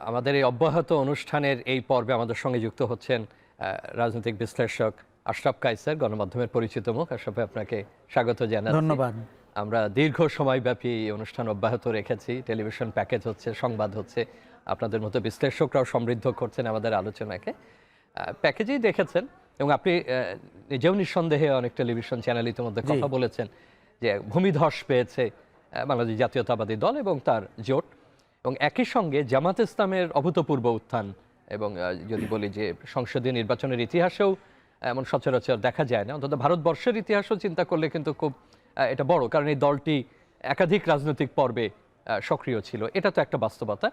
আমাদের এই অব্যাহত অনুষ্ঠানের এই পর্বে আমাদের সঙ্গে যুক্ত হচ্ছেন রাজনৈতিক বিশ্লেষক আশরাফ কায়সার, গণমাধ্যমের পরিচিত মুখ। আশরাফ, আপনাকে স্বাগত জানাচ্ছি। ধন্যবাদ। আমরা দীর্ঘ সময়ব্যাপী এই অনুষ্ঠান অব্যাহত রেখেছি। টেলিভিশন প্যাকেজ হচ্ছে, সংবাদ হচ্ছে, আপনাদের মতো বিশ্লেষকরাও সমৃদ্ধ করছেন আমাদের আলোচনাকে। প্যাকেজেই দেখেছেন এবং আপনি নিজেও নিঃসন্দেহে অনেক টেলিভিশন চ্যানেল ইতিমধ্যে কথা বলেছেন যে ভূমিধস পেয়েছে বাংলাদেশ জাতীয়তাবাদী দল এবং তার জোট, এবং একই সঙ্গে জামাত ইসলামের অভূতপূর্ব উত্থান। এবং যদি বলি যে সংসদীয় নির্বাচনের ইতিহাসেও এমন সচরাচর দেখা যায় না, অন্তত ভারতবর্ষের ইতিহাসও চিন্তা করলে কিন্তু খুব এটা বড়, কারণ এই দলটি একাধিক রাজনৈতিক পর্বে সক্রিয় ছিল। এটা তো একটা বাস্তবতা।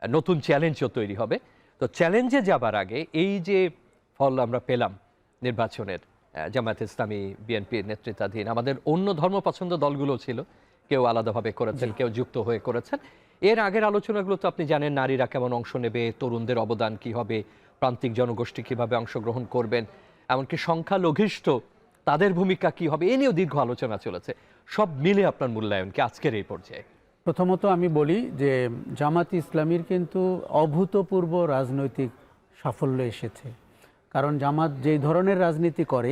নতুন চ্যালেঞ্জও তৈরি হবে। তো চ্যালেঞ্জে যাবার আগে এই যে ফল আমরা পেলাম নির্বাচনের, জামায়াত ইসলামী, বিএনপির নেতৃত্বাধীন, আমাদের অন্য ধর্মপছন্দ দলগুলো ছিল, কেউ আলাদাভাবে করেছেন, কেউ যুক্ত হয়ে করেছেন। এর আগের আলোচনাগুলো তো আপনি জানেন, নারীরা কেমন অংশ নেবে, তরুণদের অবদান কি হবে, প্রান্তিক জনগোষ্ঠী কিভাবে অংশগ্রহণ করবেন, এমনকি সংখ্যালঘিষ্ঠ তাদের ভূমিকা কি হবে, এ নিয়েও দীর্ঘ আলোচনা চলেছে। সব মিলে আপনার মূল্যায়ন কি আজকের এই পর্যায়ে? প্রথমত আমি বলি যে জামাত ইসলামীর কিন্তু অভূতপূর্ব রাজনৈতিক সাফল্য এসেছে। কারণ জামাত যেই ধরনের রাজনীতি করে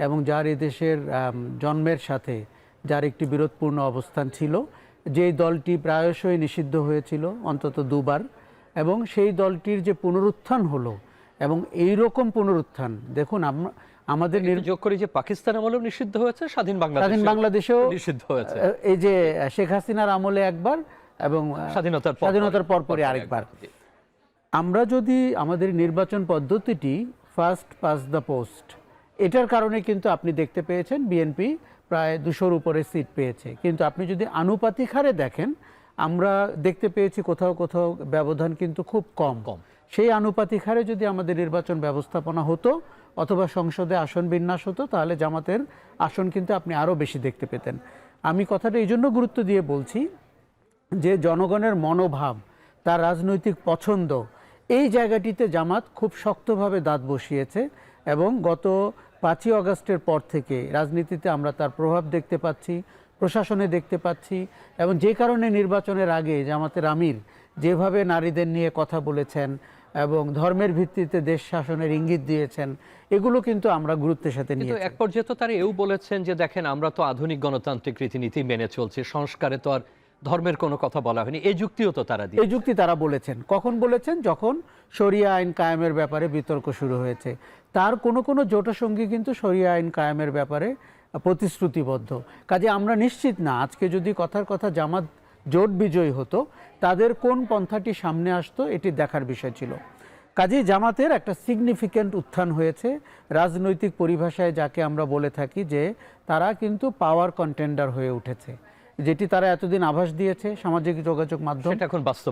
এবং যার এদেশের জন্মের সাথে যার একটি বিরোধপূর্ণ অবস্থান ছিল, যেই দলটি প্রায়শই নিষিদ্ধ হয়েছিল অন্তত দুবার, এবং সেই দলটির যে পুনরুত্থান হলো, এবং এই রকম পুনরুত্থান দেখুন আমাদের যোগ করি যে পাকিস্তান আমলেও নিষিদ্ধ হয়েছে, স্বাধীন বাংলাদেশেও নিষিদ্ধ হয়েছে, এই যে শেখ হাসিনার আমলে একবার এবং স্বাধীনতার পরপরই আরেকবার। আমরা যদি আমাদের নির্বাচন পদ্ধতিটি ফার্স্ট পাস দ্য পোস্ট, এটার কারণে কিন্তু আপনি দেখতে পেয়েছেন বিএনপি প্রায় 200-র উপরে সিট পেয়েছে। কিন্তু আপনি যদি আনুপাতিক হারে দেখেন, আমরা দেখতে পেয়েছি কোথাও কোথাও ব্যবধান কিন্তু খুব কম। সেই আনুপাতিক হারে যদি আমাদের নির্বাচন ব্যবস্থাপনা হতো অথবা সংসদে আসন বিন্যাস হতো, তাহলে জামাতের আসন কিন্তু আপনি আরও বেশি দেখতে পেতেন। আমি কথাটা এই জন্য গুরুত্ব দিয়ে বলছি যে জনগণের মনোভাব, তার রাজনৈতিক পছন্দ, এই জায়গাটিতে জামাত খুব শক্তভাবে দাঁত বসিয়েছে। এবং গত 5ই আগস্টের পর থেকে রাজনীতিতে আমরা তার প্রভাব দেখতে পাচ্ছি, প্রশাসনে দেখতে পাচ্ছি। এবং যে কারণে নির্বাচনের আগে জামাতের আমির যেভাবে নারীদের নিয়ে কথা বলেছেন এবং ধর্মের ভিত্তিতে দেশ শাসনের ইঙ্গিত দিয়েছেন, এগুলো কিন্তু আমরা গুরুত্বের সাথে নিয়েছি। এক পর্যায়ে তো তারা এও বলেছেন যে দেখেন, আমরা তো আধুনিক গণতান্ত্রিক রীতিনীতি মেনে চলছি, সংস্কারে তো আর ধর্মের কোনো কথা বলা হয়নি, এই যুক্তিও তো তারা এই যুক্তি তারা বলেছেন। কখন বলেছেন? যখন শরিয়া আইন কায়েমের ব্যাপারে বিতর্ক শুরু হয়েছে। তার কোনো জোটসঙ্গী কিন্তু শরিয়া আইন কায়েমের ব্যাপারে প্রতিশ্রুতিবদ্ধ। কাজে আমরা নিশ্চিত না আজকে যদি কথার কথা জামাত জোট বিজয়ী হতো, তাদের কোন পন্থাটি সামনে আসতো এটি দেখার বিষয় ছিল। কাজেই জামাতের একটা সিগনিফিক্যান্ট উত্থান হয়েছে রাজনৈতিক পরিভাষায়, যাকে আমরা বলে থাকি যে তারা কিন্তু পাওয়ার কন্টেন্ডার হয়ে উঠেছে। যেটি তারা এতদিন আভাস দিয়েছে সামাজিক যোগাযোগ মাধ্যম,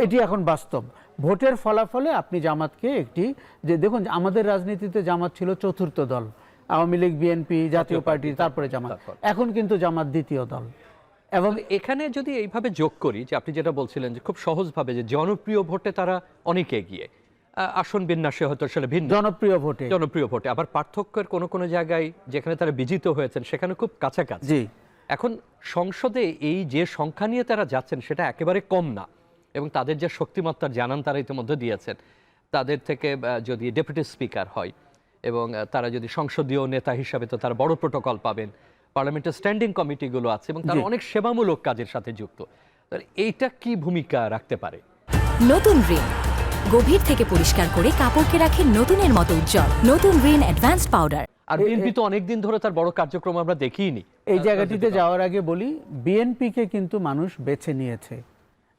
এটি এখন বাস্তব। ভোটের ফলাফলে আপনি জামাতকে একটি, যে দেখুন আমাদের রাজনীতিতে জামাত ছিল চতুর্থ দল, আওয়ামী লীগ, বিএনপি, জাতীয় পার্টি, তারপরে জামাত। এখন কিন্তু জামাত দ্বিতীয় দল। এবং এখানে যদি এইভাবে যোগ করি যে আপনি যেটা বলছিলেন যে খুব সহজভাবে যে জনপ্রিয় ভোটে তারা অনেক এগিয়ে, আসন বিন্যাসে হয়তো সেটা ভিন্ন, জনপ্রিয় ভোটে আবার পার্থক্যের কোনো জায়গায় যেখানে তারা বিজিত হয়েছেন সেখানে খুব কাছাকাছি। এখন সংসদে এই যে সংখ্যা নিয়ে তারা যাচ্ছেন সেটা একেবারে কম না, এবং তাদের যে শক্তিমত্তার জানান তারা ইতিমধ্যে দিয়েছেন। তাদের থেকে যদি ডেপুটি স্পিকার হয় এবং তারা যদি সংসদীয় নেতা হিসাবে, তো তারা বড় প্রোটোকল পাবেন, পার্লামেন্টের স্ট্যান্ডিং কমিটিগুলো আছে এবং তারা অনেক সেবামূলক কাজের সাথে যুক্ত। এইটা কি ভূমিকা রাখতে পারে? নতুন রিন গভীর থেকে পরিষ্কার করে কাপড়কে রাখে নতুনের মতো উজ্জ্বল। নতুন রিন অ্যাডভান্সড পাউডার। আর বিএনপি তো অনেকদিন ধরে তার বড় কার্যক্রম আমরা দেখিনি। এই জায়গাটিতে যাওয়ার আগে বলি, বিএনপিকে কিন্তু মানুষ বেছে নিয়েছে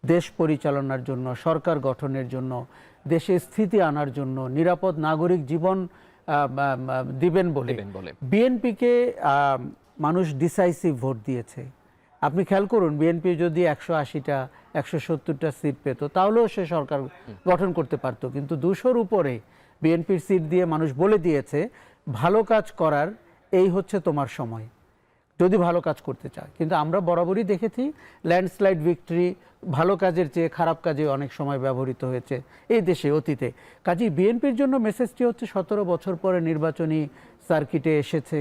দেশ পরিচালনার জন্য, সরকার গঠনের জন্য, দেশে স্থিতি আনার জন্য, নিরাপদ নাগরিক জীবন দিবেন বলে বিএনপিকে মানুষ ডিসাইসিভ ভোট দিয়েছে। আপনি খেয়াল করুন, বিএনপি যদি 180টা 170টা সিট পেত তাহলেও সে সরকার গঠন করতে পারত। কিন্তু 200-র উপরে বিএনপির সিট দিয়ে মানুষ বলে দিয়েছে ভালো কাজ করার এই হচ্ছে তোমার সময়, যদি ভালো কাজ করতে চায়। কিন্তু আমরা বরাবরই দেখেছি ল্যান্ডস্লাইড ভিক্টরি, ভালো কাজের চেয়ে খারাপ কাজে অনেক সময় ব্যবহৃত হয়েছে এই দেশে অতীতে। কাজেই বিএনপির জন্য মেসেজটি হচ্ছে 17 বছর পরে নির্বাচনী সার্কিটে এসেছে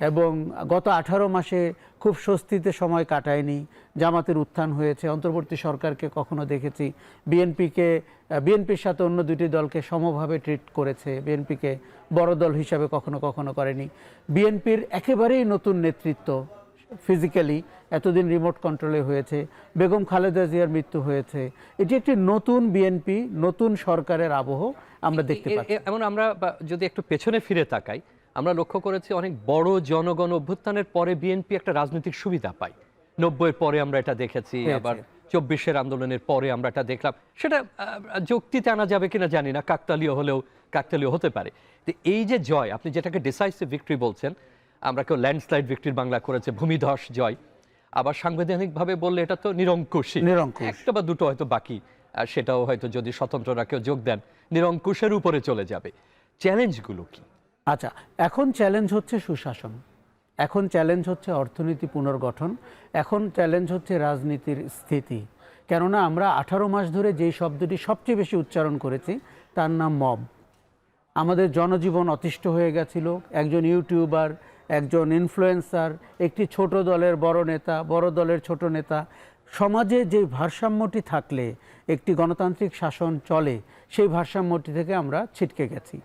এবং গত 18 মাসে খুব স্বস্তিতে সময় কাটায়নি। জামাতের উত্থান হয়েছে, অন্তর্বর্তী সরকারকে কখনো দেখেছি বিএনপির সাথে অন্য দুটি দলকে সমভাবে ট্রিট করেছে, বিএনপিকে বড় দল হিসাবে কখনো কখনো করেনি। বিএনপির একেবারেই নতুন নেতৃত্ব, ফিজিক্যালি এতদিন রিমোট কন্ট্রোলে হয়েছে, বেগম খালেদা জিয়ার মৃত্যু হয়েছে। এটি একটি নতুন বিএনপি, নতুন সরকারের আবহ আমরা দেখতে পাচ্ছি। এমন আমরা যদি একটু পেছনে ফিরে তাকাই, আমরা লক্ষ্য করেছি অনেক বড় জনগণ অভ্যুত্থানের পরে বিএনপি একটা রাজনৈতিক সুবিধা পায়। 90-এর পরে আমরা এটা দেখেছি, আবার 24-এর আন্দোলনের পরে আমরা এটা দেখলাম। সেটা যুক্তিতে আনা যাবে কিনা জানি না, কাকতালীয় হতে পারে। তো এই যে জয়, আপনি যেটাকে ডিসাইসিভ ভিক্টরি বলছেন, আমরা কেউ ল্যান্ডস্লাইড ভিক্টরি বাংলা করেছে, ভূমিধস জয়, আবার সাংবিধানিকভাবে বললে এটা তো নিরঙ্কুশই, একটা বা দুটো হয়তো বাকি, আর সেটাও হয়তো যদি স্বতন্ত্ররা কেউ যোগ দেন নিরঙ্কুশের উপরে চলে যাবে। চ্যালেঞ্জগুলো কি? আচ্ছা, এখন চ্যালেঞ্জ হচ্ছে সুশাসন, এখন চ্যালেঞ্জ হচ্ছে অর্থনীতি পুনর্গঠন, এখন চ্যালেঞ্জ হচ্ছে রাজনীতির স্থিতি। কেননা আমরা 18 মাস ধরে যেই শব্দটি সবচেয়ে বেশি উচ্চারণ করেছি তার নাম মব। আমাদের জনজীবন অতিষ্ঠ হয়ে গেছিল। একজন ইউটিউবার, একজন ইনফ্লুয়েন্সার, একটি ছোট দলের বড় নেতা, বড় দলের ছোট নেতা, সমাজে যে ভারসাম্যটি থাকলে একটি গণতান্ত্রিক শাসন চলে, সেই ভারসাম্যটি থেকে আমরা ছিটকে গেছি।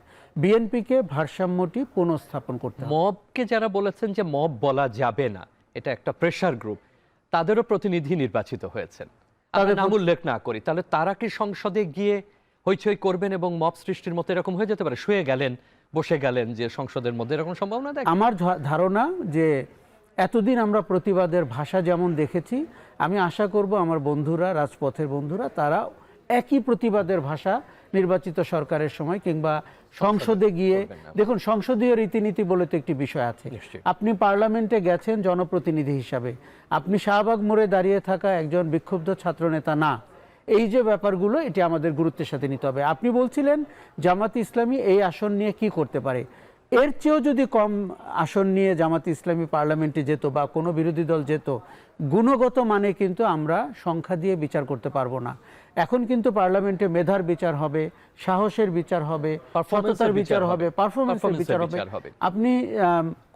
বিএনপিকে ভারসাম্যটি পুনঃস্থাপন করতে হবে। মবকে যারা বলেছেন যে মব বলা যাবে না, এটা একটা প্রেসার গ্রুপ, তাদেরও প্রতিনিধি নির্বাচিত হয়েছেন, তাদের নাম উল্লেখ না করি, তাহলে তারা কি সংসদে গিয়ে হইচই করবেন এবং মব সৃষ্টির মতো এরকম হয়ে যেতে পারে? শুয়ে গেলেন, বসে গেলেন, যে সংসদের মধ্যে এরকম সম্ভাবনা দেখেন? আমার ধারণা যে এতদিন আমরা প্রতিবাদের ভাষা যেমন দেখেছি, আমি আশা করব আমার বন্ধুরা, রাজপথের বন্ধুরা, তারা একই প্রতিবাদের ভাষা নির্বাচিত সরকারের সময় কিংবা সংসদে গিয়ে, দেখুন সংসদীয় রীতিনীতি বলে তো একটি বিষয় আছে। আপনি পার্লামেন্টে গেছেন জনপ্রতিনিধি হিসাবে, আপনি শাহবাগ মোড়ে দাঁড়িয়ে থাকা একজন বিক্ষুব্ধ ছাত্রনেতা না। এই যে ব্যাপারগুলো, এটি আমাদের গুরুত্বের সাথে নিতে হবে। আপনি বলছিলেন জামাত ইসলামী এই আসন নিয়ে কি করতে পারে, এর চেয়েও যদি কম আসন নিয়ে জামাত ইসলামী পার্লামেন্টে যেত বা কোনো বিরোধী দল যেত, গুণগত মানে কিন্তু আমরা সংখ্যা দিয়ে বিচার করতে পারবো না। এখন কিন্তু পার্লামেন্টে মেধার বিচার হবে, সাহসের বিচার হবে, সততার বিচার হবে, পারফরমেন্সের বিচার হবে। আপনি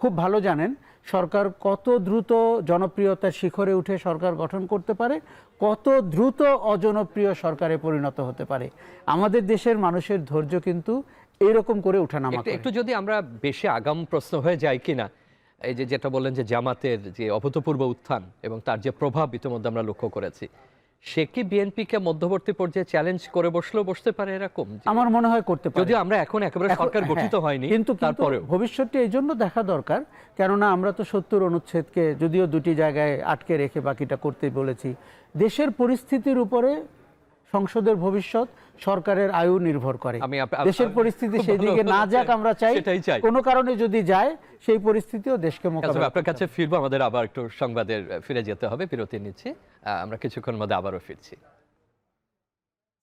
খুব ভালো জানেন সরকার কত দ্রুত জনপ্রিয়তার শিখরে উঠে সরকার গঠন করতে পারে, কত দ্রুত অজনপ্রিয় সরকারে পরিণত হতে পারে। আমাদের দেশের মানুষের ধৈর্য কিন্তু এইরকম করে ওঠানামা করে। একটু যদি আমরা বেশি আগাম প্রশ্ন হয়ে যাই কিনা, এই যে যেটা বললেন যে জামাতের যে অভূতপূর্ব উত্থান এবং তার যে প্রভাব ইতিমধ্যে আমরা লক্ষ্য করেছি, সে কি বিএনপিকে মধ্যবর্তী পর্যায়ে চ্যালেঞ্জ করে বসতে পারে এরকম? আমার মনে হয় করতে পারে, যদিও আমরা এখন একেবারে সরকার গঠিত হয়নি, কিন্তু তারপরেও ভবিষ্যৎটি এই জন্য দেখা দরকার। কেননা আমরা তো 70 অনুচ্ছেদকে যদিও দুটি জায়গায় আটকে রেখে বাকিটা করতে বলেছি। দেশের পরিস্থিতির উপরে সংসদের ভবিষ্যৎ, সরকারের আয়ু নির্ভর করে। দেশের পরিস্থিতি সেই দিকে না যাক আমরা চাই, কোনো কারণে যদি যায় সেই পরিস্থিতিও দেশকে মোকাবেলা। আপনার কাছে ফিরবো, আমাদের আবার একটু সংবাদের ফিরে যেতে হবে, বিরতি নিচ্ছি, আমরা কিছুক্ষণ মধ্যে আবারও ফিরছি।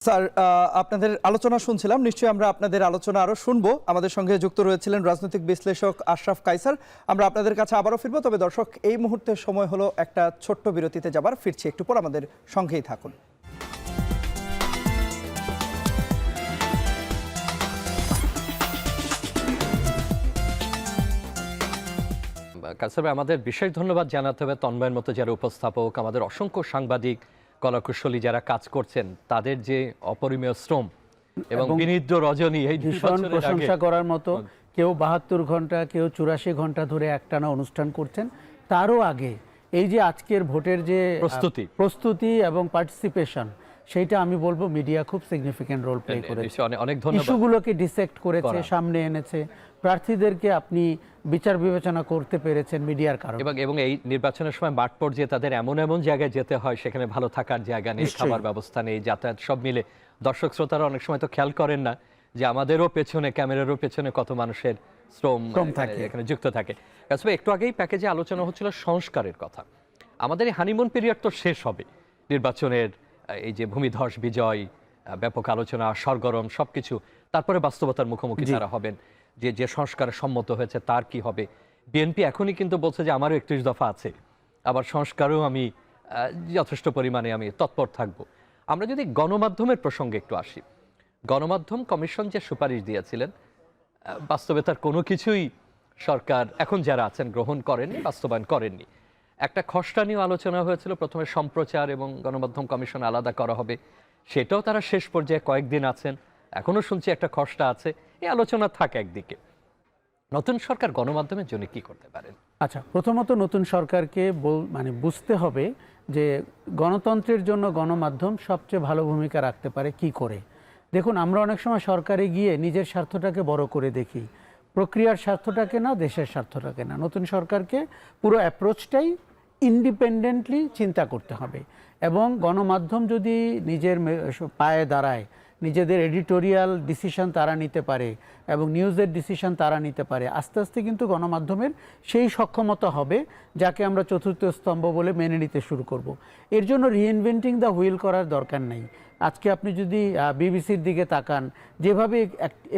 স্যার, আপনাদের আলোচনা শুনছিলাম, নিশ্চয়ই আমরা আপনাদের আলোচনা আরো শুনবো। আমাদের সঙ্গে যুক্ত রয়েছিলেন রাজনৈতিক বিশ্লেষক আশরাফ কায়সার। আমরা আপনাদের কাছে আবারও ফিরবো, তবে দর্শক এই মুহূর্তে সময় হলো একটা ছোট্ট বিরতিতে যাবার। ফিরছি একটু পর, আমাদের সঙ্গেই থাকুন। কাসর ভাই, আমাদের বিশেষ ধন্যবাদ জানাতে হবে তন্ময়ের মতো যারা উপস্থাপক, আমাদের অসংখ্য সাংবাদিক, কলাকুশলী যারা কাজ করছেন, তাদের যে অপরিমেয় শ্রম এবং বিনিদ্র রজনী, এই প্রশংসা করার মতো। কেউ 72 ঘন্টা, কেউ 84 ঘন্টা ধরে একটানা অনুষ্ঠান করছেন। তারও আগে এই যে আজকের ভোটের যে প্রস্তুতি এবং পার্টিসিপেশন, সেইটা আমি বলবো মিডিয়া খুব সিগনিফিকেন্ট রোল প্লে করেছে। অনেক ধন্যবাদ। ইস্যুগুলোকে ডিসেক্ট করেছে, সামনে এনেছে, প্রার্থীদেরকে আপনি বিচার বিবেচনা করতে পেরেছেন মিডিয়ার কারণে। এবং এই নির্বাচনের সময় মাঠ পর্যায়ে তাদের এমন জায়গায় যেতে হয়, সেখানে ভালো থাকার জায়গা নেই, খাবার ব্যবস্থা নেই, যাতায়াত, সব মিলে দর্শক শ্রোতারা অনেক সময় তো খেয়াল করেন না যে আমাদেরও পেছনে, ক্যামেরারও পেছনে কত মানুষের শ্রম এখানে যুক্ত থাকে। আসলে একটু আগেই প্যাকেজে আলোচনা হচ্ছিল সংস্কারের কথা। আমাদের এই হানিমুন পিরিয়ড তো শেষ হবে, নির্বাচনের এই যে ভূমিধস বিজয়, ব্যাপক আলোচনা, সরগরম সবকিছু, তারপরে বাস্তবতার মুখোমুখি তারা হবেন যে সংস্কার সম্মত হয়েছে তার কি হবে। বিএনপি এখনই কিন্তু বলছে যে আমারও 31 দফা আছে, আবার সংস্কারও আমি যথেষ্ট পরিমাণে আমি তৎপর থাকব। আমরা যদি গণমাধ্যমের প্রসঙ্গে একটু আসি, গণমাধ্যম কমিশন যে সুপারিশ দিয়েছিলেন, বাস্তবে তার কোনো কিছুই সরকার এখন যারা আছেন গ্রহণ করেননি, বাস্তবায়ন করেননি। একটা খসড়া নিয়ে আলোচনা হয়েছিল, প্রথমে সম্প্রচার এবং গণমাধ্যম কমিশন আলাদা করা হবে, সেটাও তারা শেষ পর্যায়ে কয়েকদিন আছেন। এখনো শুনছি একটা খসড়া আছে, এই আলোচনা থাকে একদিকে। নতুন সরকার গণমাধ্যমের জন্য কি করতে পারেন? আচ্ছা, প্রথমত নতুন সরকারকে মানে বুঝতে হবে যে গণতন্ত্রের জন্য গণমাধ্যম সবচেয়ে ভালো ভূমিকা রাখতে পারে কি করে। দেখুন, আমরা অনেক সময় সরকারে গিয়ে নিজের স্বার্থটাকে বড় করে দেখি, প্রক্রিয়ার স্বার্থটাকে না, দেশের স্বার্থটাকে না। নতুন সরকারকে পুরো অ্যাপ্রোচটাই ইন্ডিপেন্ডেন্টলি চিন্তা করতে হবে, এবং গণমাধ্যম যদি নিজের পায়ে দাঁড়ায়, নিজেদের এডিটোরিয়াল ডিসিশন তারা নিতে পারে এবং নিউজের ডিসিশন তারা নিতে পারে, আস্তে আস্তে কিন্তু গণমাধ্যমের সেই সক্ষমতা হবে যাকে আমরা চতুর্থ স্তম্ভ বলে মেনে নিতে শুরু করব। এর জন্য রিইনভেন্টিং দ্য হুইল করার দরকার নেই। আজকে আপনি যদি বিবিসির দিকে তাকান, যেভাবে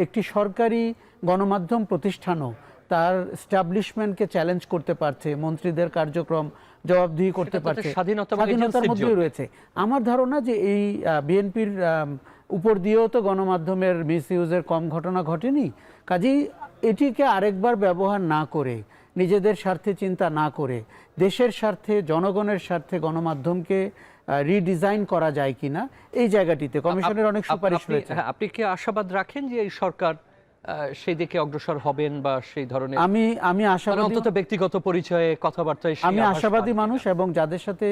একটি সরকারি গণমাধ্যম প্রতিষ্ঠানও তার স্টাবলিশমেন্টকে চ্যালেঞ্জ করতে পারছে, মন্ত্রীদের কার্যক্রম জবাবদিহি করতে পারছে, স্বাধীনতার মধ্যেই রয়েছে। আমার ধারণা যে এই বিএনপির উপর দিয়েও তো গণমাধ্যমের মিসইউজের কম ঘটনা ঘটেনি। কাজেই এটিকে আরেকবার ব্যবহার না করে, নিজেদের স্বার্থে চিন্তা না করে, দেশের স্বার্থে, জনগণের স্বার্থে গণমাধ্যমকে রিডিজাইন করা যায় কিনা, এই জায়গাটিতে কমিশনের অনেক সুপারিশ রয়েছে। আপনি কি আশাবাদ রাখেন যে এই সরকার সেই দিকে অগ্রসর হবেন বা সেই ধরনের? আমি আশাবাদী, অন্তত ব্যক্তিগত পরিচয়ে কথাবার্তায় আমি আশাবাদী মানুষ, এবং যাদের সাথে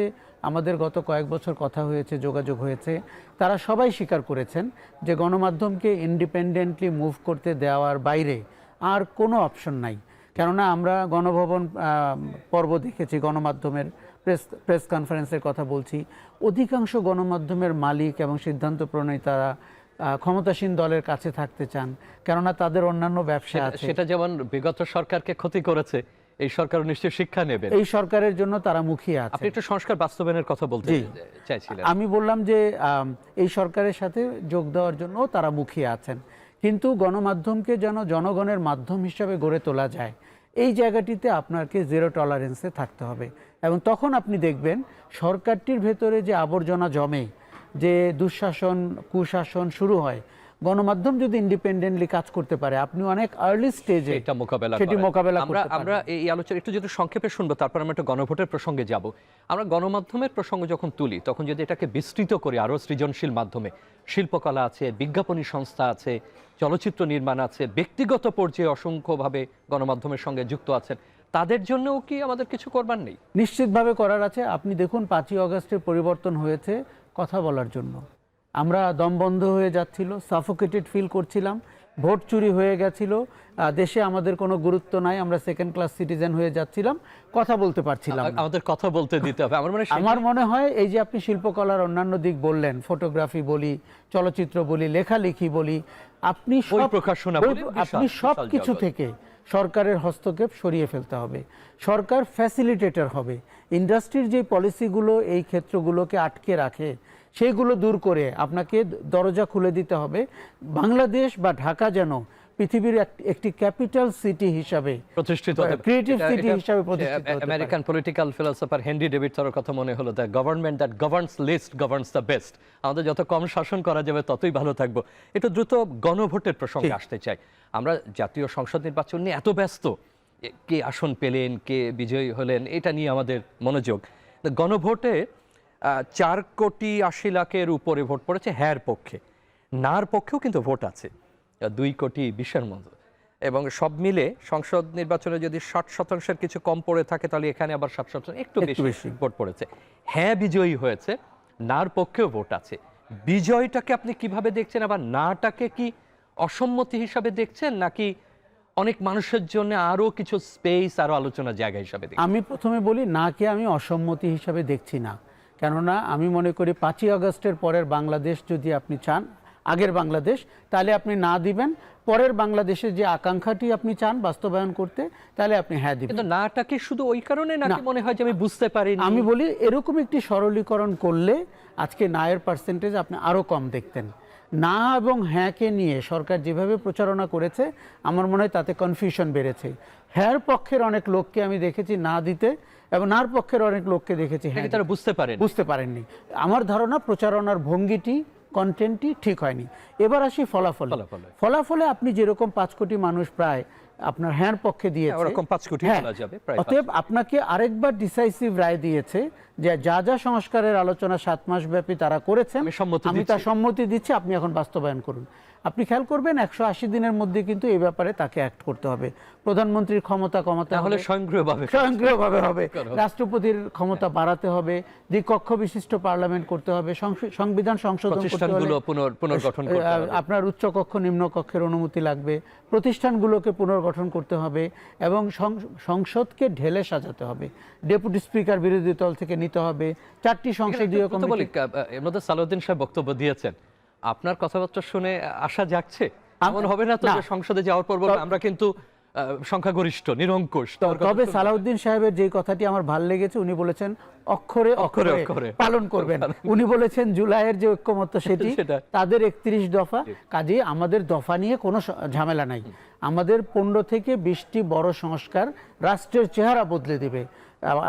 আমাদের গত কয়েক বছর কথা হয়েছে, যোগাযোগ হয়েছে, তারা সবাই স্বীকার করেছেন যে গণমাধ্যমকে ইন্ডিপেন্ডেন্টলি মুভ করতে দেওয়ার বাইরে আর কোনো অপশন নাই। কেননা আমরা গণভবন পর্ব দেখেছি, গণমাধ্যমের প্রেস কনফারেন্সের কথা বলছি, অধিকাংশ গণমাধ্যমের মালিক এবং সিদ্ধান্ত প্রণেতারা ক্ষমতাসীন দলের কাছে থাকতে চান, কেননা তাদের অন্যান্য ব্যবসা আছে। সেটা যেমন বিগত সরকারকে ক্ষতি করেছে, এই সরকার নিশ্চয়ই শিক্ষা নেবে। এই সরকারের জন্য তারা মুখিয়ে আছে। আপনি একটু সংস্কার বাস্তবায়নের কথা বলতে চাইছিলেন। আমি বললাম যে এই সরকারের সাথে যোগ দেওয়ার জন্য তারা মুখিয়ে আছেন, কিন্তু গণমাধ্যমকে যেন জনগণের মাধ্যম হিসাবে গড়ে তোলা যায়, এই জায়গাটিতে আপনাকে জিরো টলারেন্সে থাকতে হবে। এবং তখন আপনি দেখবেন সরকারটির ভেতরে যে আবর্জনা জমে, যে দুঃশাসন, কুশাসন শুরু হয়, গণমাধ্যম যদি ইন্ডিপেন্ডেন্টলি কাজ করতে পারে, আপনি অনেক আর্লি স্টেজে এটা মোকাবেলা করতে পারেন। আমরা এই আলোচনা একটু যদি সংক্ষেপে শুনবো, তারপর আমরা একটা গণভোটের প্রসঙ্গে যাব। আমরা গণমাধ্যমের প্রসঙ্গ যখন তুলি, তখন যদি এটাকে বিস্তৃত করি আরো সৃজনশীল মাধ্যমে, শিল্পকলা আছে, বিজ্ঞাপনী সংস্থা আছে, চলচ্চিত্র নির্মাণ আছে, ব্যক্তিগত পর্যায়ে অসংখ্যভাবে গণমাধ্যমের সঙ্গে যুক্ত আছেন, তাদের জন্যও কি আমাদের কিছু করবার নেই? নিশ্চিতভাবে করার আছে। আপনি দেখুন, 5ই আগস্টের পরিবর্তন হয়েছে কথা বলার জন্য। আমরা দম বন্ধ হয়ে যাচ্ছিল, সাফোকেটেড ফিল করছিলাম, ভোট চুরি হয়ে গেছিল, দেশে আমাদের কোনো গুরুত্ব নাই, আমরা সেকেন্ড ক্লাস সিটিজেন হয়ে যাচ্ছিলাম, কথা বলতে পারছিলাম না। আমাদের কথা বলতে দিতে হবে। আমার মনে হয় এই যে আপনি শিল্পকলার অন্যান্য দিক বললেন, ফটোগ্রাফি বলি, চলচ্চিত্র বলি, লেখালেখি বলি, আপনি সব কিছু থেকে সরকারের হস্তক্ষেপ সরিয়ে ফেলতে হবে। সরকার ফ্যাসিলিটেটর হবে। ইন্ডাস্ট্রির যে পলিসিগুলো এই ক্ষেত্রগুলোকে আটকে রাখে, সেইগুলো দূর করে আপনাকে দরজা খুলে দিতে হবে। বাংলাদেশ বা ঢাকা যেন পৃথিবীর একটি ক্যাপিটাল সিটি হিসাবে প্রতিষ্ঠিত হবে, ক্রিয়েটিভ সিটি হিসাবে প্রতিষ্ঠিত হবে। American political philosopher Henry David থরের কথা মনে হলো, the government that governs least governs the best. আমাদের যত কম শাসন করা যাবে ততই ভালো থাকবো। একটু দ্রুত গণভোটের প্রসঙ্গে আসতে চাই। আমরা জাতীয় সংসদ নির্বাচন নিয়ে এত ব্যস্ত, কে আসন পেলেন, কে বিজয়ী হলেন, এটা নিয়ে আমাদের মনোযোগ। গণভোটে 4,80,00,000-এর উপরে ভোট পড়েছে হ্যার পক্ষে, নার পক্ষেও কিন্তু ভোট আছে 2,20,00,000-এর মতো, এবং সব মিলে সংসদ নির্বাচনে যদি 60% কিছু কম পড়ে থাকে, তাহলে এখানে আবার 60% একটু বেশি ভোট পড়েছে। হ্যাঁ বিজয়ী হয়েছে, নার পক্ষেও ভোট আছে। বিজয়টাকে আপনি কিভাবে দেখছেন, আবার নাটাকে কি অসম্মতি হিসাবে দেখছেন, নাকি অনেক মানুষের জন্য আরো কিছু স্পেস, আরো আলোচনার জায়গা হিসাবে দেখছেন? আমি প্রথমে বলি, নাকে আমি অসম্মতি হিসাবে দেখছি না। কেননা আমি মনে করি 5ই আগস্টের পরের বাংলাদেশ যদি আপনি চান, আগের বাংলাদেশ, তাহলে আপনি না দিবেন। পরের বাংলাদেশের যে আকাঙ্ক্ষাটি আপনি চান বাস্তবায়ন করতে, তাহলে আপনি হ্যাঁ দিবেন। কিন্তু নাটা কি শুধু ওই কারণে নাকি মনে হয় যে আমি বুঝতে পারিনি? আমি বলি, এরকম একটি সরলীকরণ করলে আজকে নায়ের পার্সেন্টেজ আপনি আরো কম দেখতেন। না এবং হ্যাঁকে নিয়ে সরকার যেভাবে প্রচারণা করেছে, আমার মনে হয় তাতে কনফিউশন বেড়েছে। হ্যাঁর পক্ষের অনেক লোককে আমি দেখেছি না দিতে, এবং নার পক্ষের অনেক লোককে দেখেছি হ্যাঁ তারা বুঝতে পারেননি। আমার ধারণা প্রচারণার ভঙ্গিটি, কন্টেন্টটি ঠিক হয়নি। এবার আসি ফলাফলে আপনি যেরকম 5 কোটি মানুষ প্রায় আপনার হ্যাঁ পক্ষে দিয়েছে, ওরকম 5 কোটি বলা যাবে প্রায়। অতএব আপনাকে আরেকবার ডিসাইসিভ রায় দিয়েছে যে যা যা সংস্কারের আলোচনা 7 মাস ব্যাপী তারা করেছেন আমি তার সম্মতি দিচ্ছি, আপনি এখন বাস্তবায়ন করুন। আপনি খেয়াল করবেন 180 দিনের মধ্যে কিন্তু এই ব্যাপারে তাকে অ্যাক্ট করতে হবে। প্রধানমন্ত্রীর ক্ষমতা কমাতে হবে, তাহলে স্বয়ংক্রিয়ভাবে হবে, রাষ্ট্রপতির ক্ষমতা বাড়াতে হবে, দ্বিকক্ষ বিশিষ্ট পার্লামেন্ট করতে হবে, সংবিধান সংশোধন করতে হবে, পুনর্গঠন করতে হবে, আপনার উচ্চকক্ষ নিম্নকক্ষের অনুমতি লাগবে, প্রতিষ্ঠানগুলোকে পুনর্গঠন করতে হবে এবং সংসদকে ঢেলে সাজাতে হবে। ডেপুটি স্পিকার বিরোধী দল থেকে নিতে হবে, 4টি সংসদীয় কমিটি। এর মধ্যে সালাউদ্দিন সাহেব বক্তব্য দিয়েছেন, আপনার কথাবার্তা শুনে আশা জাগছে? এমন হবে না তো যে সংসদে যাওয়ার পর আমরা কিন্তু সংখ্যাগরিষ্ঠ নিরঙ্কুশ? তবে সালাউদ্দিন সাহেবের যে কথাটি আমার ভালো লেগেছে, উনি বলেছেন অক্ষরে অক্ষরে পালন করবেন। উনি বলেছেন জুলাইয়ের যে ঐক্যমত্য সেটি তাদের 31 দফা, কাজেই আমাদের দফা নিয়ে কোনো ঝামেলা নাই। আমাদের 15 থেকে 20টি বড় সংস্কার রাষ্ট্রের চেহারা বদলে দেবে,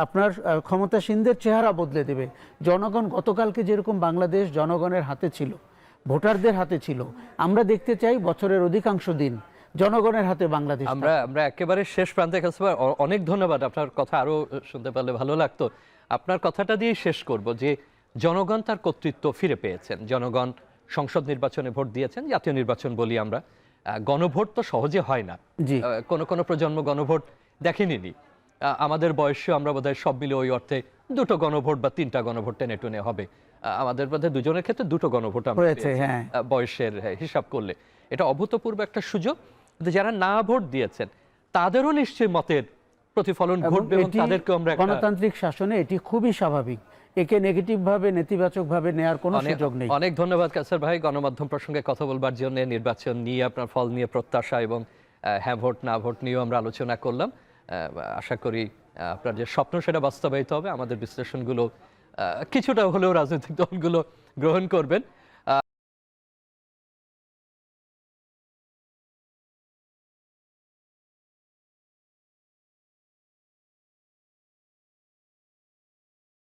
আপনার ক্ষমতাসীনদের চেহারা বদলে দেবে। জনগণ গতকালকে যেরকম বাংলাদেশ জনগণের হাতে ছিল, ভোটারদের হাতে ছিল, আমরা দেখতে চাই বছরের অধিকাংশ দিন জনগণের হাতে বাংলাদেশ। আমরা একেবারে শেষ প্রান্তে কাছে অনেক ধন্যবাদ। আপনার কথা আরো শুনতে পারলে ভালো লাগতো। আপনার কথাটা দিয়ে শেষ করব যে জনগণ তার কর্তৃত্ব ফিরে পেয়েছেন, জনগণ সংসদ নির্বাচনে ভোট দিয়েছেন, জাতীয় নির্বাচন বলি আমরা। গণভোট তো সহজে হয় না, কোন প্রজন্ম গণভোট দেখেনি। আমাদের বয়সে আমরা বোধহয় সব মিলে ওই অর্থে 2টো গণভোট বা 3টা গণভোট টেনে হবে। আমাদের মধ্যে দুজনের ক্ষেত্রে 2টো গণভোট হয়েছে বয়সের হিসাব করলে। এটা অভূতপূর্ব একটা সুযোগ। যারা না ভোট দিয়েছেন তাদেরও নিশ্চয়ই মতের প্রতিফলন ঘটবে এবং তাদেরকে আমরা গণতান্ত্রিক শাসনে এটি খুবই স্বাভাবিক, একে নেগেটিভ ভাবে নেতিবাচক ভাবে নেয়ার কোনো সুযোগ নেই। অনেক ধন্যবাদ কাসের ভাই গণমাধ্যম প্রসঙ্গে কথা বলবার জন্য। নির্বাচন নিয়ে আপনার ফল নিয়ে প্রত্যাশা এবং হ্যাঁ ভোট না ভোট নিয়েও আমরা আলোচনা করলাম। আশা করি আপনার যে স্বপ্ন সেটা বাস্তবায়িত হবে। আমাদের বিশ্লেষণগুলো কিছুটা হলেও রাজনৈতিক দলগুলো গ্রহণ করবেন।